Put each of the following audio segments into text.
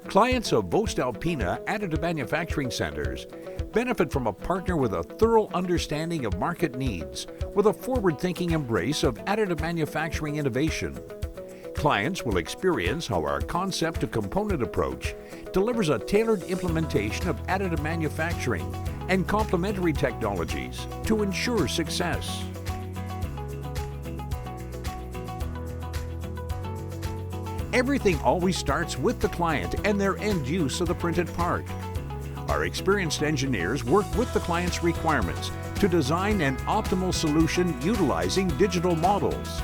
Clients of voestalpine Additive Manufacturing Centers benefit from a partner with a thorough understanding of market needs, with a forward-thinking embrace of additive manufacturing innovation. Clients will experience how our concept-to-component approach delivers a tailored implementation of additive manufacturing and complementary technologies to ensure success. Everything always starts with the client and their end use of the printed part. Our experienced engineers work with the client's requirements to design an optimal solution utilizing digital models.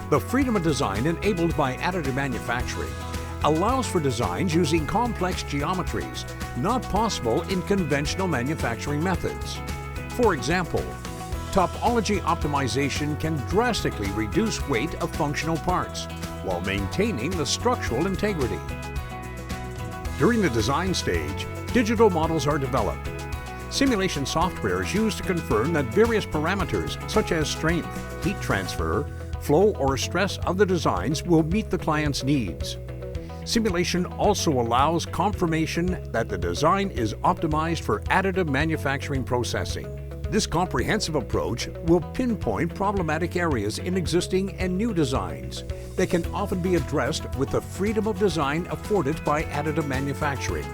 The freedom of design enabled by additive manufacturing allows for designs using complex geometries not possible in conventional manufacturing methods. For example, topology optimization can drastically reduce weight of functional parts while maintaining the structural integrity. During the design stage, digital models are developed. Simulation software is used to confirm that various parameters such as strength, heat transfer, flow or stress of the designs will meet the client's needs. Simulation also allows confirmation that the design is optimized for additive manufacturing processing. This comprehensive approach will pinpoint problematic areas in existing and new designs that can often be addressed with the freedom of design afforded by additive manufacturing.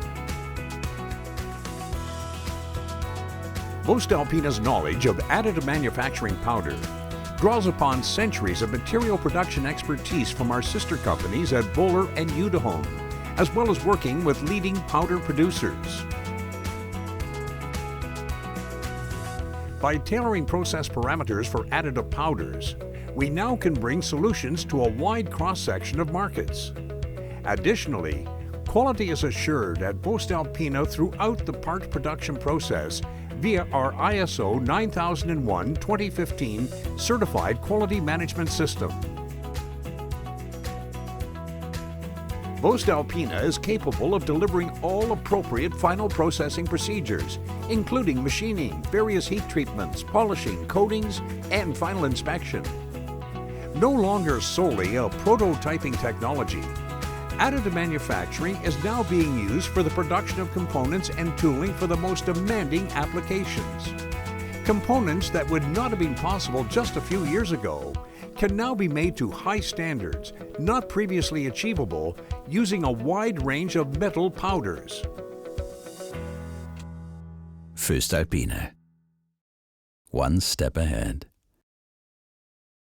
Voestalpine's knowledge of additive manufacturing powder draws upon centuries of material production expertise from our sister companies at Böhler and Udehome, as well as working with leading powder producers. By tailoring process parameters for additive powders, we now can bring solutions to a wide cross-section of markets. Additionally, quality is assured at voestalpine throughout the part production process via our ISO 9001:2015 certified quality management system. Voestalpine is capable of delivering all appropriate final processing procedures, including machining, various heat treatments, polishing, coatings, and final inspection. No longer solely a prototyping technology, additive manufacturing is now being used for the production of components and tooling for the most demanding applications. Components that would not have been possible just a few years ago can now be made to high standards, not previously achievable, using a wide range of metal powders. Voestalpine. One step ahead.